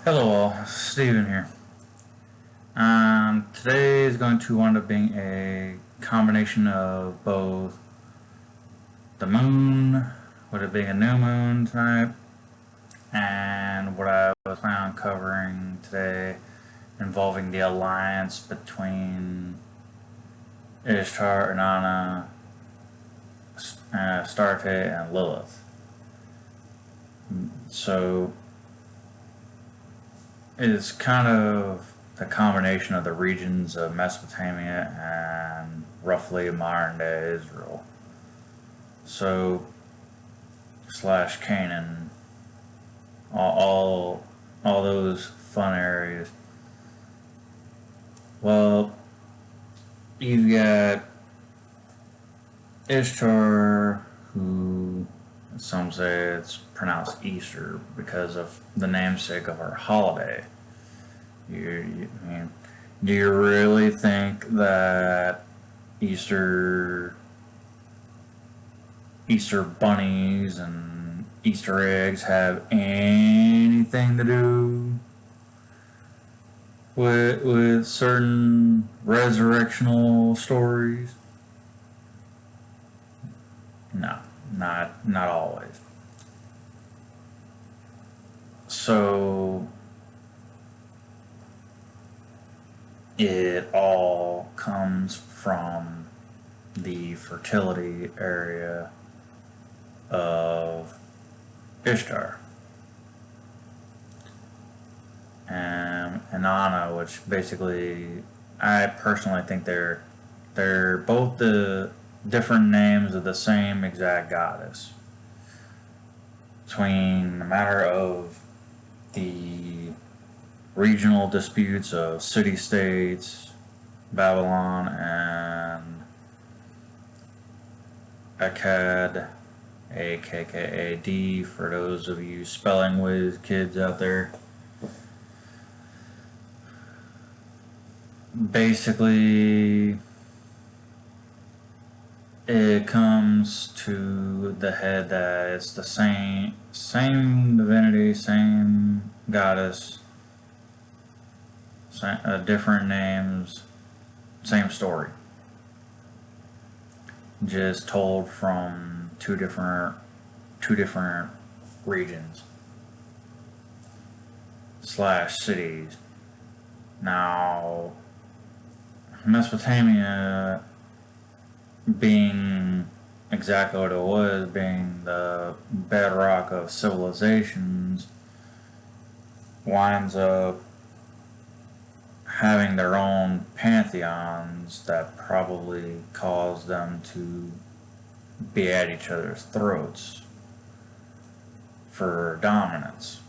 Hello all, Steven here. Today is going to wind up being a combination of both the moon, with it being a new moon tonight, and what I was planning on covering today involving the alliance between Ishtar, Inanna, Astarte, and Lilith. So it's kind of the combination of the regions of Mesopotamia and roughly modern day Israel. So slash Canaan, all those fun areas. Well, you've got Ishtar, who some say it's pronounced Easter because of the namesake of our holiday. I mean, do you really think that Easter bunnies and Easter eggs have anything to do with certain resurrectional stories? No, not always. So it all comes from the fertility area of Ishtar and Inanna, which basically I personally think they're both the different names of the same exact goddess. Between the matter of the regional disputes of city-states, Babylon, and Akkad, AKKAD, for those of you spelling whiz kids out there. Basically, it comes to the head that it's the same divinity, same goddess, different names, same story, just told from two different regions slash cities. Now, Mesopotamia, being exactly what it was, being the bedrock of civilizations, winds up having their own pantheons that probably cause them to be at each other's throats for dominance.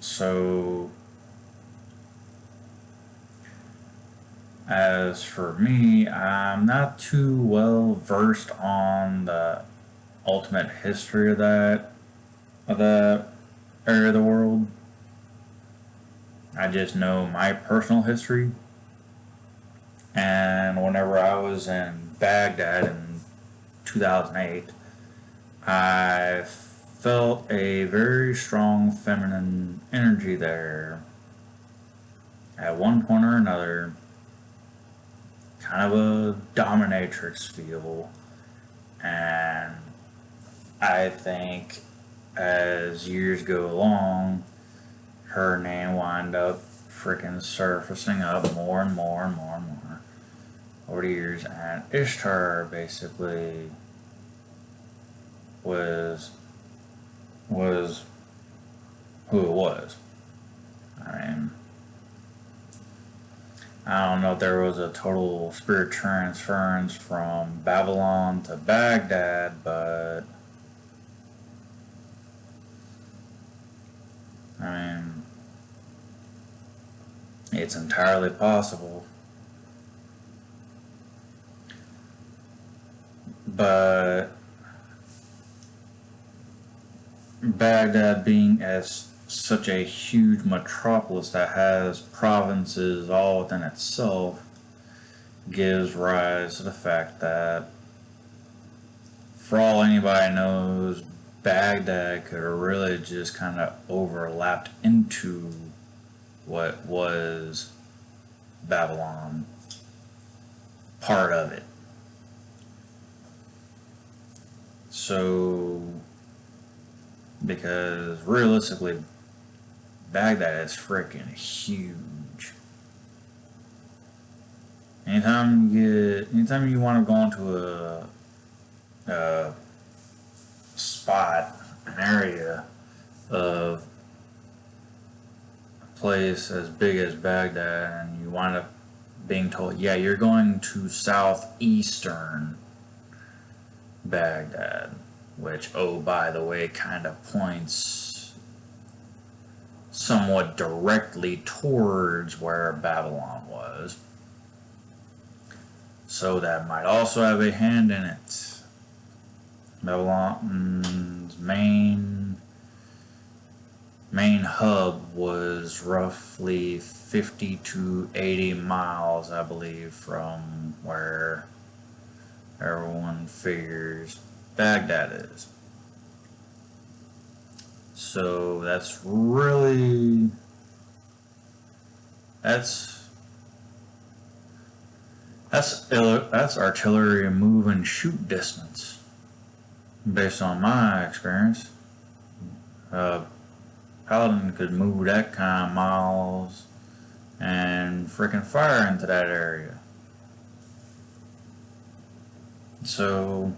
So as for me, I'm not too well versed on the ultimate history of that area of the world. I just know my personal history. And whenever I was in Baghdad in 2008, I felt a very strong feminine energy there at one point or another. Kind of a dominatrix feel, and I think as years go along, her name wind up freaking surfacing up more and more and more and more over the years, and Ishtar basically was who it was. I mean, I don't know if there was a total spirit transference from Babylon to Baghdad, but I mean, it's entirely possible. But Baghdad being as such a huge metropolis that has provinces all within itself gives rise to the fact that, for all anybody knows, Baghdad could have really just kind of overlapped into what was Babylon, part of it. So, because realistically, Baghdad is freaking huge. Anytime you want to go into a spot, an area of a place as big as Baghdad, and you wind up being told, yeah, you're going to southeastern Baghdad, which, oh, by the way, kind of points somewhat directly towards where Babylon was. So that might also have a hand in it. Babylon's main hub was roughly 50 to 80 miles, I believe, from where everyone figures Baghdad is. So that's really, that's artillery move and shoot distance, based on my experience. Paladin could move that kind of miles and freaking fire into that area. So,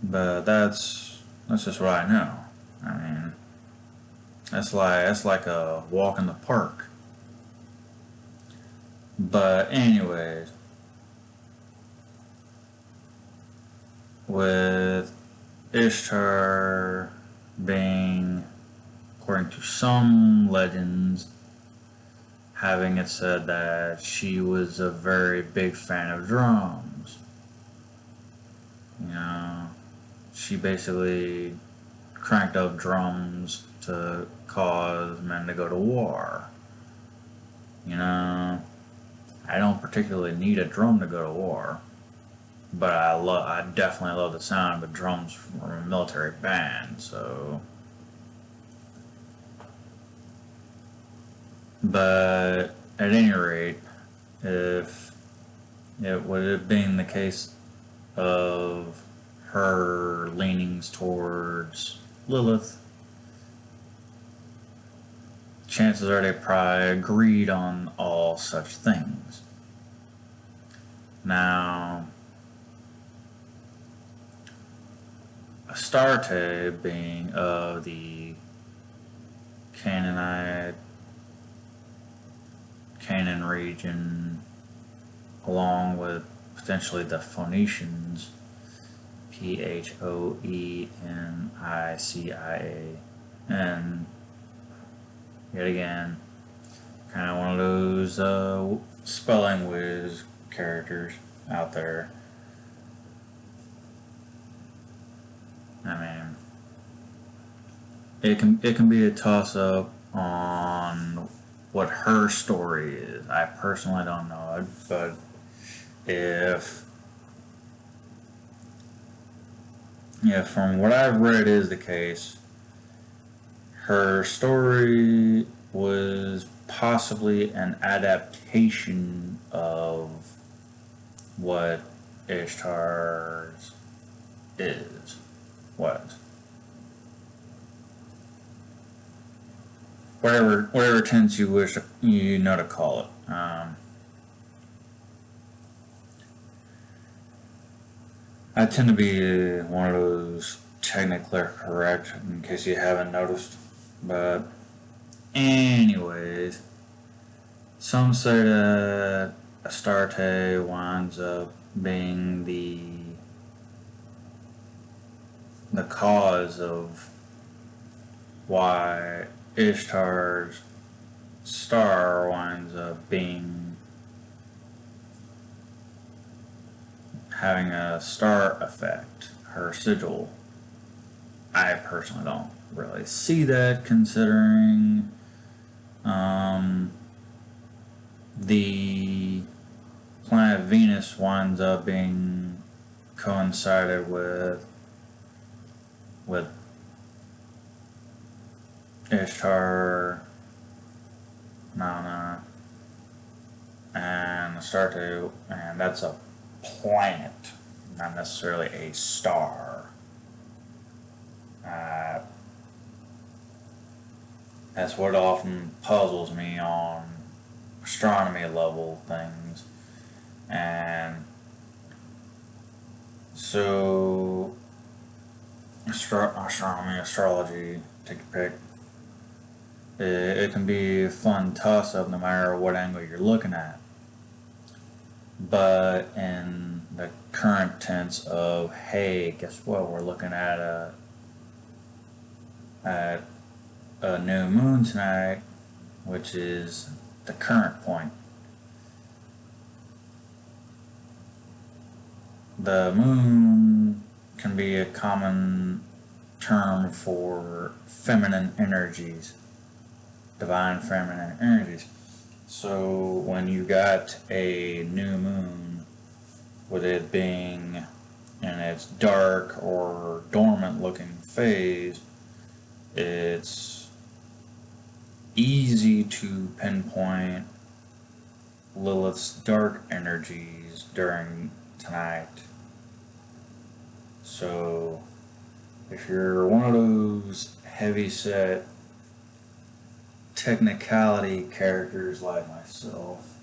but that's just what I know. I mean, that's like a walk in the park. But anyways, with Ishtar being, according to some legends, having it said that she was a very big fan of drums. You know, she basically cranked up drums to cause men to go to war. You know, I don't particularly need a drum to go to war, but I definitely love the sound of drums from a military band. So, but at any rate, if it would have been the case of her leanings towards Lilith, chances are they probably agreed on all such things. Now, Astarte, being of the Canaan region, along with potentially the Phoenicians, Phoenicia, and yet again, kind of one of those spelling whiz characters out there. I mean, it can be a toss up on what her story is. I personally don't know it, but if from what I've read is the case, her story was possibly an adaptation of what Ishtar's was. Whatever tense you wish to call it. I tend to be one of those technically correct, in case you haven't noticed. But anyways, some say that Astarte winds up being the cause of why Ishtar's star winds up having a star effect, her sigil. I personally don't really see that, considering the planet Venus winds up being coincided with with Ishtar, Inanna, and Astarte, and that's a planet, not necessarily a star. That's what often puzzles me on astronomy level things. And so, astronomy, astrology, take your pick. It can be a fun toss up no matter what angle you're looking at. But in the current tense of, hey, guess what? We're looking at a new moon tonight, which is the current point. The moon can be a common term for feminine energies, divine feminine energies. So when you got a new moon, with it being in its dark or dormant looking phase, it's easy to pinpoint Lilith's dark energies during tonight. So if you're one of those heavy-set technicality characters like myself,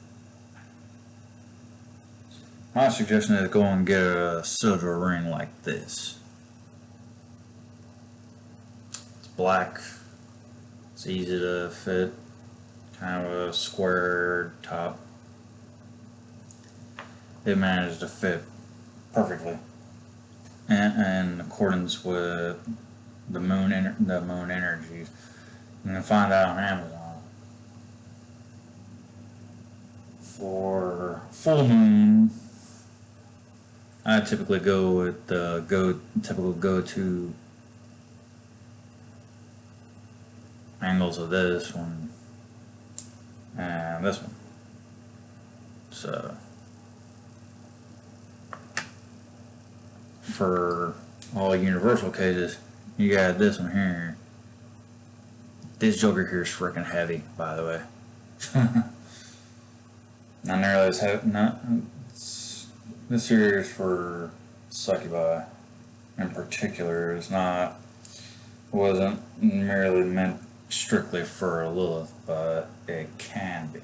my suggestion is go and get a silver ring like this. It's black, it's easy to fit, kind of a square top. It managed to fit perfectly, and in accordance with the moon energies. You can find that on Amazon. For full moon, I typically go with the typical go-to angles of this one and this one. So for all universal cases, you got this one here. This joker here is freaking heavy, by the way. Not nearly as heavy. This here is for succubi in particular. Wasn't merely meant strictly for a Lilith, but it can be.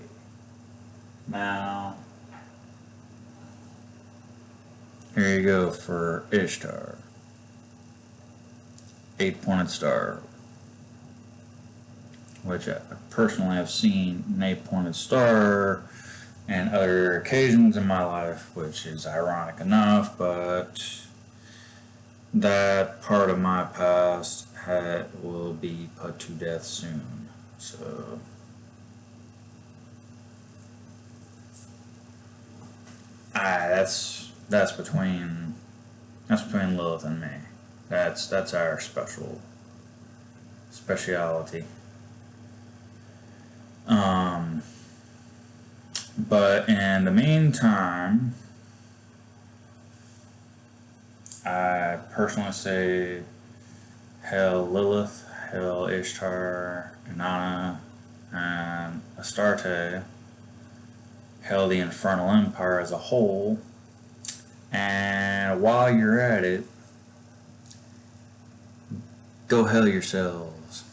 Now, here you go for Ishtar. 8-pointed star, which I personally have seen an 8-pointed star in other occasions in my life, which is ironic enough, but that part of my past will be put to death soon. So that's between Lilith and me. That's our speciality. But in the meantime, I personally say hail Lilith, hail Ishtar, Inanna, and Astarte, hail the Infernal Empire as a whole, and while you're at it, go hail yourselves.